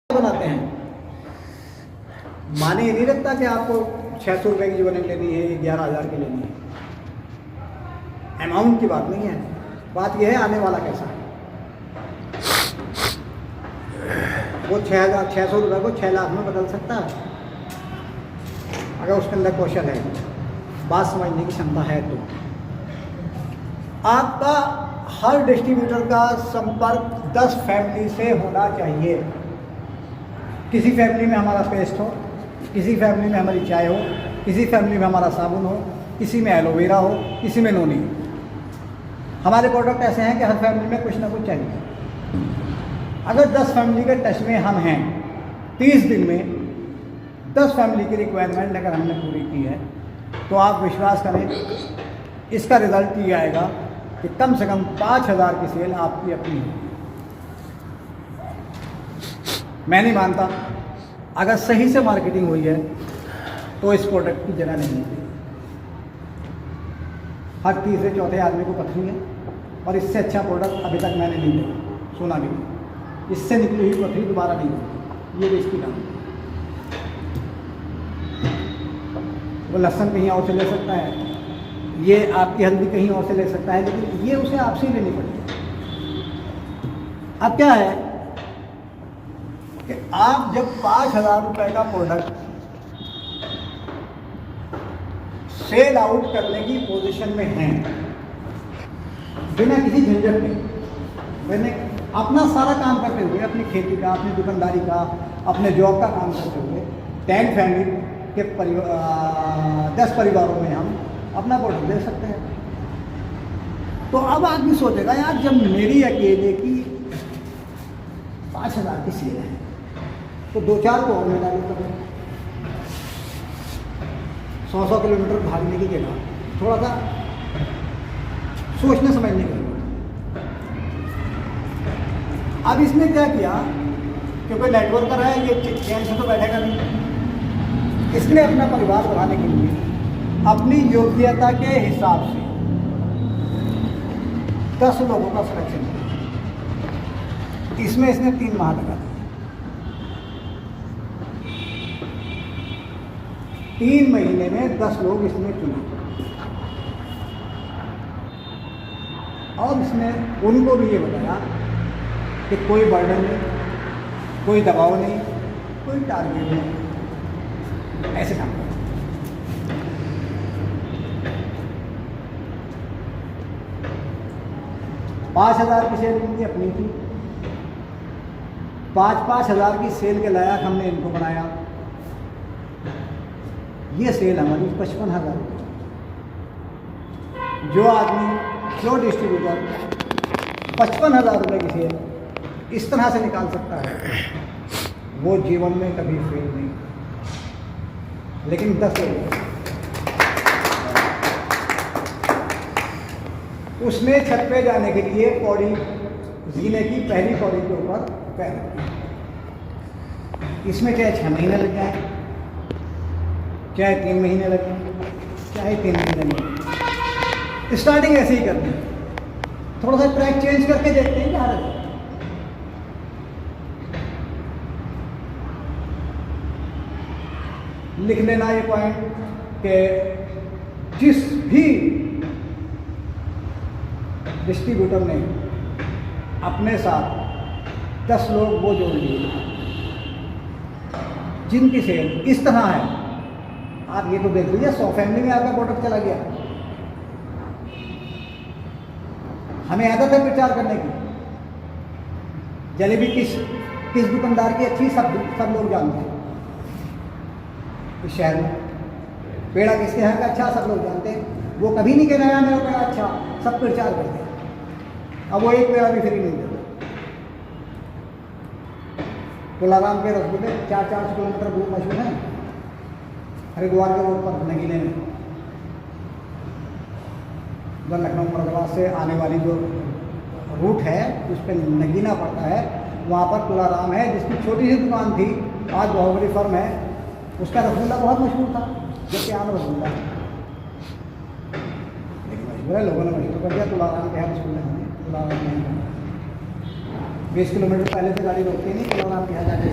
बनाते हैं। माने ये नहीं रखता कि आपको 600 रुपये की जीवन लेनी है, 11,000 की लेनी है। अमाउंट की बात नहीं है, बात यह है आने वाला कैसा है। वो 6,600 रुपये को 6 लाख में बदल सकता है अगर उसके अंदर कौशल है, बात समझने की क्षमता है। तो आपका हर डिस्ट्रीब्यूटर का संपर्क 10 फैमिली से होना चाहिए। किसी फैमिली में हमारा पेस्ट हो, किसी फैमिली में हमारी चाय हो, किसी फैमिली में हमारा साबुन हो, किसी में एलोवेरा हो, किसी में नोनी हो। हमारे प्रोडक्ट ऐसे हैं कि हर फैमिली में कुछ ना कुछ चाहिए। अगर 10 फैमिली के टच में हम हैं, 30 दिन में 10 फैमिली की रिक्वायरमेंट अगर हमने पूरी की है, तो आप विश्वास करें इसका रिजल्ट ये आएगा कि कम से कम 5,000 की सेल आपकी अपनी है। मैं नहीं मानता अगर सही से मार्केटिंग हुई है तो इस प्रोडक्ट की जगह नहीं है। हर तीसरे चौथे आदमी को पथरी है और इससे अच्छा प्रोडक्ट अभी तक मैंने नहीं देखा, सुना भी नहीं। इससे निकली हुई पथरी दोबारा नहीं होती, ये भी इसकी काम। वो लहसुन कहीं और से ले सकता है, ये आपकी हल्दी कहीं और से ले सकता है, लेकिन ये उसे आपसे ही लेनी पड़ेगी। अब क्या है कि आप जब 5,000 रुपये का प्रोडक्ट सेल आउट करने की पोजीशन में हैं, बिना किसी झंझट के, मैंने अपना सारा काम करते हुए, अपनी खेती का, अपनी दुकानदारी का, अपने जॉब का काम करते हुए 10 फैमिली के 10 परिवारों में हम अपना प्रोडक्ट दे सकते हैं। तो अब आदमी सोचेगा यार, जब मेरी अकेले की 5,000 की सेल है तो 2-4 को और में डालू करें। 100 किलोमीटर भागने की जगह थोड़ा सा सोचने समझने की। अब इसने क्या किया, क्योंकि नेटवर्कर है, ये चैन से तो बैठेगा नहीं। इसने अपना परिवार बढ़ाने के लिए अपनी योग्यता के हिसाब से 10 लोगों का सिलेक्शन किया। इसमें इसने 3 माह लगा। 3 महीने में 10 लोग इसने चुने और इसने उनको भी ये बताया कि कोई बर्डन नहीं, कोई दबाव नहीं, कोई टारगेट नहीं, ऐसे काम करो। 5,000 की सेल इनकी अपनी थी, 5,000 की सेल के लायक हमने इनको बनाया। ये सेल हमारी 55,000 रुपये। जो आदमी, जो डिस्ट्रीब्यूटर 55,000 रुपये की सेल इस तरह से निकाल सकता है, वो जीवन में कभी फेल नहीं। लेकिन 10 लोग, उसने छत पे जाने के लिए पौड़ी, जीने की पहली पौड़ी के ऊपर पैर रखा। इसमें चाहे 6 महीने लग जाए, चाहे 3 महीने लगे, चाहे 3 महीने लगे, स्टार्टिंग ऐसे ही करते हैं। थोड़ा सा ट्रैक चेंज करके देखते हैं क्या हालत है। लिख लेना ये पॉइंट कि जिस भी डिस्ट्रीब्यूटर ने अपने साथ 10 लोग वो जोड़ लिए जिनकी सेल इस तरह है। आप ये तो देख लीजिए, 100 फैमिली में आपका प्रोडक्ट चला गया। हमें आदत है प्रचार करने की। जलेबी किस दुकानदार की अच्छी सब लोग जानते हैं इस शहर में। पेड़ा किसके यहाँ का अच्छा सब लोग जानते हैं। वो कभी नहीं कह रहा मेरा पेड़ा अच्छा, सब प्रचार करते हैं। अब वो एक पेड़ा भी फ्री नहीं देता। तुलाराम के रसगुल्ले 400 किलोमीटर दूर मशहूर हैं, हरिद्वार के रोड पर नगीने में। उधर लखनऊ मुरादाबाद से आने वाली जो रूट है उस पर नगीना पड़ता है, वहाँ पर तुलाराम है, जिसकी छोटी सी दुकान थी, आज बहुत बड़ी फर्म है। उसका रसगुल्ला बहुत मशहूर था, जबकि आम रसगुल्ला है, लेकिन मशहूर है, लोगों ने मशहूर कर दिया। तुलाराम के यहाँ रसगुल्ला खाने, तुलाराम के यहाँ 20 किलोमीटर पहले से गाड़ी रोकती नहीं, तुलाराम के यहाँ जाके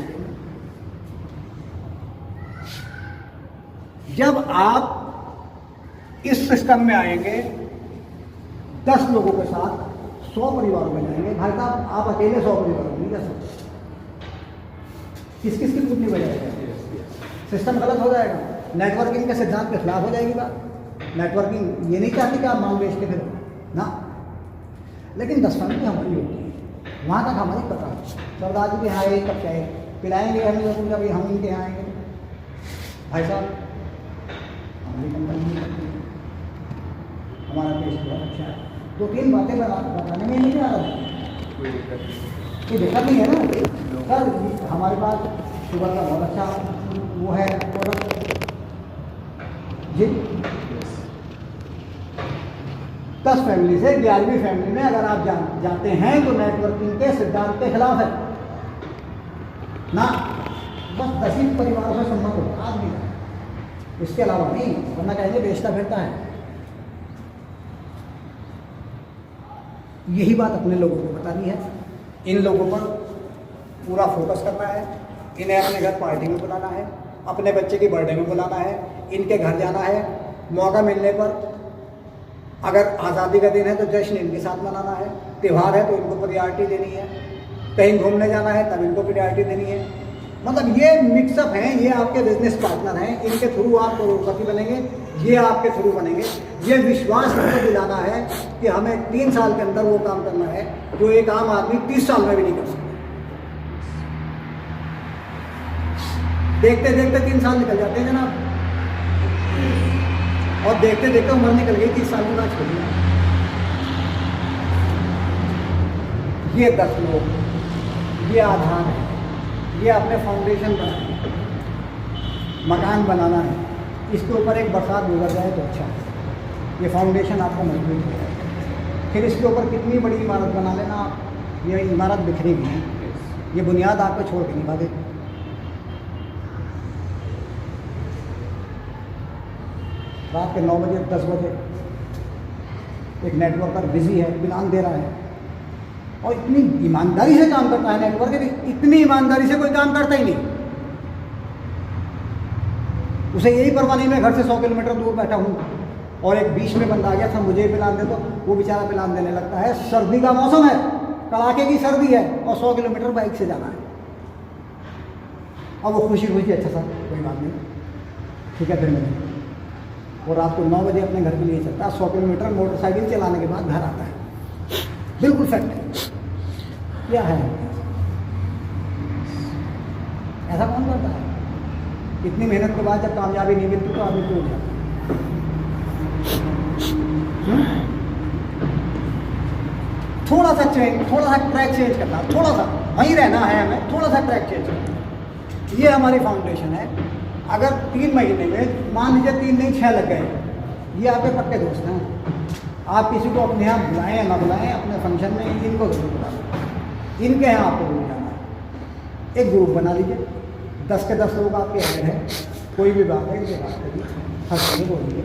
जब आप इस सिस्टम में आएंगे 10 लोगों के साथ 100 परिवारों में जाएंगे। भाई साहब आप अकेले 100 परिवारों में नहीं जा सकते, किस किस की कितनी बजाएगा, सिस्टम गलत हो जाएगा, नेटवर्किंग के सिद्धांत के खिलाफ हो जाएगी बात। नेटवर्किंग ये नहीं चाहती कि आप माल बेच के फिरो ना, लेकिन 10 फैमिली हमारी होती है, वहाँ तक हमारी पता है। सरदार जी के यहाँ आए कब चाहे पिलाएंगे, हम लोग कभी हम इनके यहाँ आएंगे। भाई साहब हमारी कंपनी नहीं करती, हमारा टेस्ट बहुत अच्छा है। 2-3 बातें बताने में नहीं आ रहा है, कोई दिक्कत नहीं है ना सर। हमारे पास शुगर का बहुत अच्छा वो है प्रोडक्ट जी। 10 फैमिली से 11वीं फैमिली में अगर आप जाते हैं तो नेटवर्किंग के सिद्धांत के खिलाफ है ना। बस 10 ही परिवारों से संबंध होता आदमी का, इसके अलावा नहीं, वरना कहेंगे बेचता फिरता है। यही बात अपने लोगों को बतानी है, इन लोगों पर पूरा फोकस करना है। इन्हें अपने घर पार्टी में बुलाना है, अपने बच्चे की बर्थडे में बुलाना है, इनके घर जाना है, मौका मिलने पर अगर आज़ादी का दिन है तो जश्न इनके साथ मनाना है, त्यौहार है तो इनको प्रायोरिटी देनी है, कहीं घूमने जाना है तब इनको प्रायोरिटी देनी है। मतलब ये मिक्सअप हैं, ये आपके बिजनेस पार्टनर हैं, इनके थ्रू आप करोड़पति बनेंगे, ये आपके थ्रू बनेंगे। ये विश्वास इनको दिलाना है कि हमें 3 साल के अंदर वो काम करना है जो एक आम आदमी 30 साल में भी नहीं कर सकता। देखते देखते 3 साल निकल जाते हैं जनाब, और देखते देखते उम्र निकल गई 30 साल की बात छोड़िए। ये 10 लोग, ये आधार है, ये अपने फाउंडेशन बनाना है, मकान बनाना है, इसके ऊपर एक बरसात गुजर जाए तो अच्छा है, ये फाउंडेशन आपको मजबूत है। फिर इसके ऊपर कितनी बड़ी इमारत बना लेना आप, ये इमारत बिखरेगी, ये बुनियाद आपको छोड़ के नहीं भागेगी। रात के 9 बजे 10 बजे एक नेटवर्कर बिजी है, बिलान दे रहा है, और इतनी ईमानदारी से काम करता है नेटवर्कर, इतनी ईमानदारी से कोई काम करता ही नहीं। उसे यही परवाह नहीं, मैं घर से 100 किलोमीटर दूर बैठा हूँ और एक बीच में बंदा आ गया था, मुझे पिलान दे तो वो बेचारा पिलान देने लगता है। सर्दी का मौसम है, कड़ाके की सर्दी है, और 100 किलोमीटर बाइक से जाना है, और वो खुशी खुशी अच्छा सर कोई बात नहीं, ठीक है फिर मिलेंगे। और रात को 9 बजे अपने घर के लिए चलता है, 100 किलोमीटर मोटरसाइकिल चलाने के बाद घर आता है। बिल्कुल फैक्ट है, क्या है ऐसा कौन करता है? इतनी मेहनत के बाद जब कामयाबी नहीं मिलती तो आदमी क्यों जाता है? थोड़ा सा ट्रैक चेंज करना, थोड़ा सा वहीं रहना है हमें, थोड़ा सा ट्रैक चेंज करना। ये हमारी फाउंडेशन है। अगर 3 महीने में मान लीजिए 3 नहीं 6 लग गए, ये आपके पक्के दोस्त हैं। आप किसी को अपने यहाँ बुलाएं या ना बुलाएं, अपने फंक्शन में इनको जरूर बुलाएं, इनके यहाँ आपको जरूर जाना है। एक ग्रुप बना लीजिए, 10 के 10 लोग आपके ऐड हैं, कोई भी बात है इनके बात करिए, हंस के बोलिए,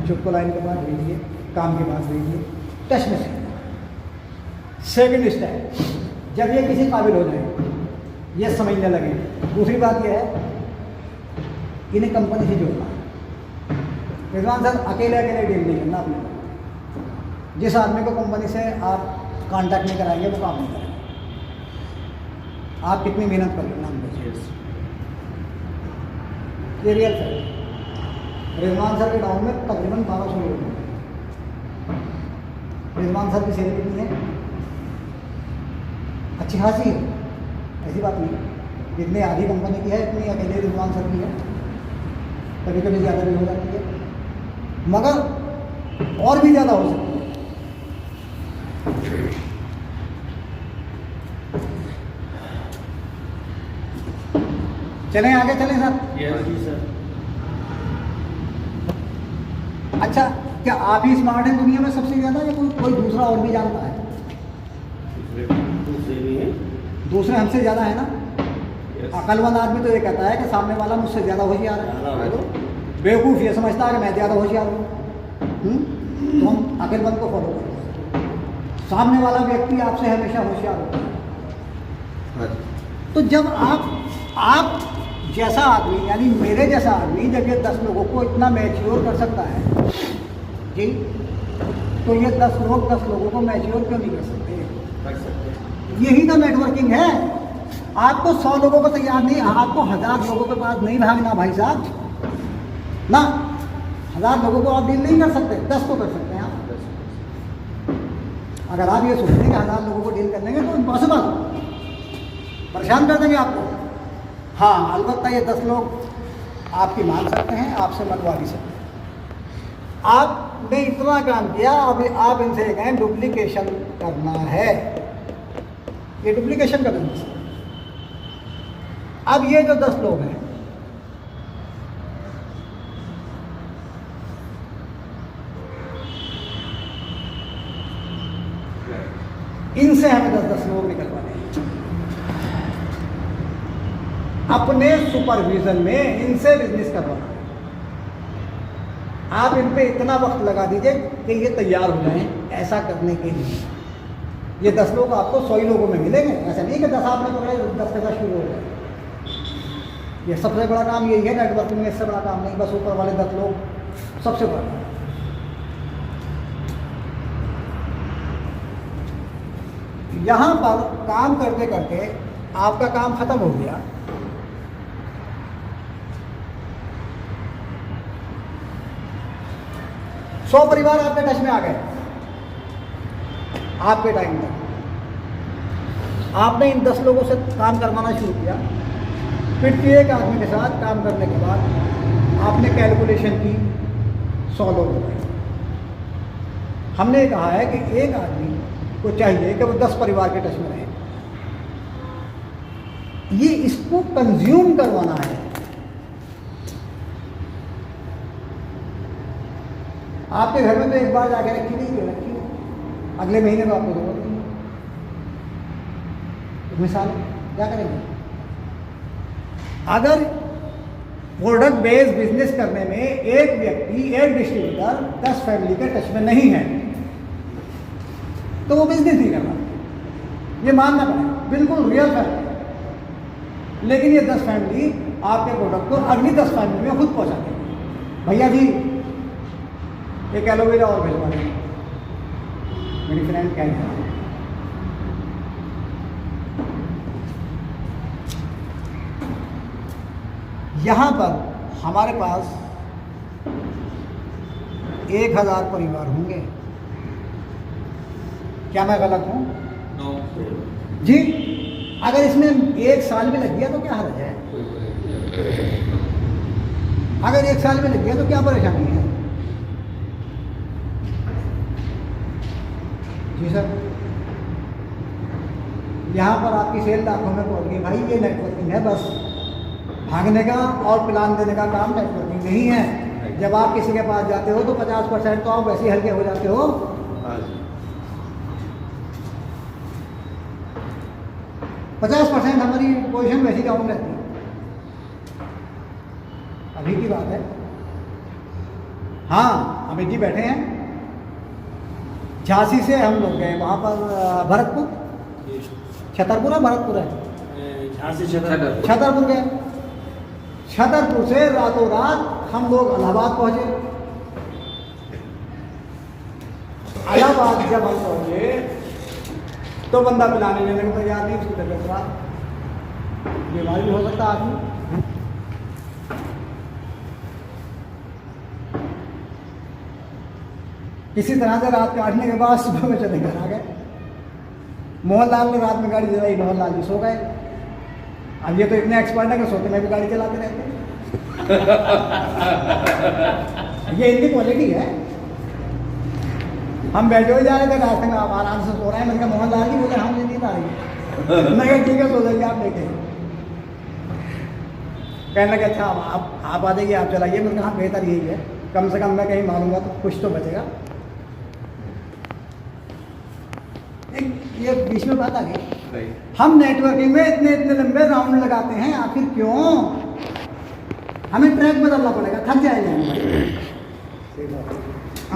चुटकुला इनके पास भेजिए, काम के पास भेजिए, टच में से। सेकेंड स्टेप, जब ये किसी काबिल हो जाए, ये समझने लगे, दूसरी बात यह है इन्हें कंपनी से जोड़ना है। रिजवान सर अकेले डील नहीं करना अपने, जिस आदमी को कंपनी से आप कांटेक्ट नहीं कराएंगे वो काम नहीं करेंगे। आप कितनी मेहनत कर लेना ये रियल है। रिजवान सर के डाउन में तकरीबन 1200 लोग हैं। रिजवान सर की सेल कितनी है? अच्छी खासी है, ऐसी बात नहीं। जितनी आधी कंपनी की है इतनी अकेले रिजवान सर की है, कभी कभी ज़्यादा भी हो जाती है, मगर और भी ज़्यादा हो सकती है। चलें आगे चलें सर? जी सर। अच्छा, क्या आप ही स्मार्ट हैं दुनिया में सबसे ज़्यादा, या कोई दूसरा और भी जानता है? दूसरे भी हैं, दूसरे हमसे ज़्यादा है ना। अकलमंद आदमी तो ये कहता है कि सामने वाला मुझसे ज़्यादा होशियार है, बेवकूफ़ ये समझता है कि मैं ज़्यादा होशियार हूँ। तो हम अकलमंद को फॉलो करते हैं, सामने वाला व्यक्ति आपसे हमेशा होशियार होता है। तो जब आप जैसा आदमी, यानी मेरे जैसा आदमी जब ये 10 लोगों को इतना मैच्योर कर सकता है जी, तो ये 10 लोगों को मैच्योर क्यों नहीं कर सकते? यही तो नेटवर्किंग है। आपको 100 लोगों को तैयार नहीं, आपको 1000 लोगों के पास नहीं भागना भाई साहब ना। 1000 लोगों को आप डील नहीं कर सकते, 10 को कर सकते हैं आप। अगर आप ये सोचते हैं कि 1000 लोगों को डील कर लेंगे तो इम्पॉसिबल, परेशान कर देंगे आपको। हाँ, अलबत्ता ये 10 लोग आपकी मान सकते हैं, आपसे मनवा भी सकते हैं। आपने इतना काम किया, अभी आप इनसे कहें डुप्लीकेशन करना है, ये डुप्लीकेशन का बिजनेस है। अब ये जो 10 लोग हैं, इनसे हमें 10-10 लोग निकलवाने हैं अपने सुपरविजन में, इनसे बिजनेस करवाना है। आप इन पे इतना वक्त लगा दीजिए कि ये तैयार हो जाएं ऐसा करने के लिए। ये 10 लोग आपको 100 लोगों में मिलेंगे, ऐसा नहीं कि 10 आपने पकड़े 10 के साथ शुरू हो गए। ये सबसे बड़ा काम यही है नेटवर्किंग में, इससे बड़ा काम नहीं, बस ऊपर वाले 10 लोग सबसे बड़ा काम। यहाँ पर काम करते करते आपका काम खत्म हो गया, सौ परिवार आपके टच में आ गए आपके टाइम तक। आपने इन 10 लोगों से काम करवाना शुरू किया, फिर एक आदमी के साथ काम करने के बाद आपने कैलकुलेशन की 100 लोग हो गए। हमने कहा है कि एक आदमी को चाहिए कि वो 10 परिवार के टच में रहे, ये इसको कंज्यूम करवाना है। आपके घर में तो एक बार जाके रखी नहीं, रखी अगले महीने में आपको जरूरत नहीं। मिसाल क्या करेंगे? अगर प्रोडक्ट बेस्ड बिजनेस करने में एक व्यक्ति, एक डिस्ट्रीब्यूटर 10 फैमिली के टच में नहीं है तो वो बिजनेस नहीं कर रहा, ये मानना पड़ेगा, बिल्कुल रियल फैक्ट है। लेकिन ये 10 फैमिली आपके प्रोडक्ट को अगली 10 फैमिली में खुद पहुंचाते हैं। भैया जी एक एलोवेरा और भिजवा देंगे, मेरी फ्रेंड क्या है। यहाँ पर हमारे पास 1000 परिवार होंगे। क्या मैं गलत हूँ? नो जी, अगर इसमें 1 साल में लग गया तो क्या हर्ज है? अगर 1 साल में लग गया तो क्या परेशानी है? जी सर, यहाँ पर आपकी सेल लाखों में पहुँच गई। भाई ये नेटवर्किंग है, बस भागने का और प्लान देने का काम नेटवर्किंग नहीं है। जब आप किसी के पास जाते हो तो 50% तो आप वैसे ही हल्के हो जाते हो। 50% हमारी पोजीशन वैसी डाउन रहती है। अभी की बात है। हाँ, अमित जी बैठे हैं, झांसी से हम लोग गए वहाँ पर भरतपुर, छतरपुर है, भरतपुर है, झांसी छतरपुर छतरपुर गए। छतरपुर से रातों रात हम लोग इलाहाबाद पहुँचे। इलाहाबाद जब हम पहुँचे तो बंदा पिलाने लेने को तैयार नहीं, उसकी तबीयत खराब, बीमार भी हो सकता आदमी। किसी तरह से रात काटने के बाद सुबह में चले घर आ गए। मोहनलाल ने रात में गाड़ी चलाई, मोहनलाल जी सो गए। अब ये तो इतने एक्सपर्ट है कि सोते में भी गाड़ी चलाते रहते हैं। ये इनकी क्वालिटी है। हम बैठे हुए जा रहे थे रास्ते में, आप आराम से सो रहे हैं। मैंने कहा मोहनलाल जी, बोले हाँ मुझे नींद आ रही है। मैं कहा ठीक है सो जाइए आप लेके। कहने लगे अच्छा आप आ जाइए, आप चलाइए। मैंने कहा बेहतर यही है, कम से कम मैं कहीं मारूंगा तो कुछ तो बचेगा। ये बीच में बात आ गई, हम नेटवर्किंग में इतने लंबे राउंड लगाते हैं, आखिर क्यों? हमें ट्रैक बदलना पड़ेगा, थक जाएंगे हम।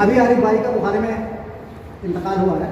अभी आरिफ भाई का बुखारे में इंतकाल हुआ है।